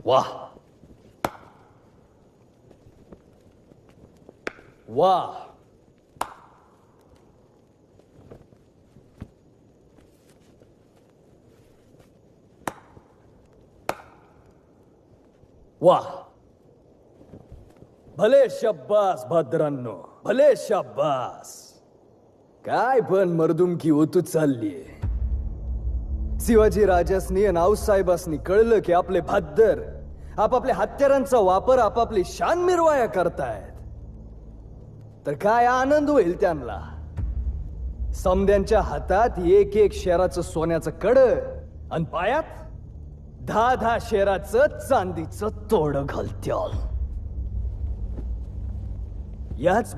वाह वाह, वाह, भले शब्बास भद्रांनो, भले शब्बास. काय पण मर्दुमकी ओतू चाललीये. शिवाजी राजासनी आणि आऊसाहेबासनी कळलं की आपले भाद्दर आपापल्या हत्यारांचा वापर आपापली शान मिरवाया करतायत, तर काय आनंद होईल त्यांना. समद्यांच्या हातात एक एक शेराचं सोन्याचं कड आणि पायात 10-10 शेराचं चांदीचं तोड घालत्याल. याच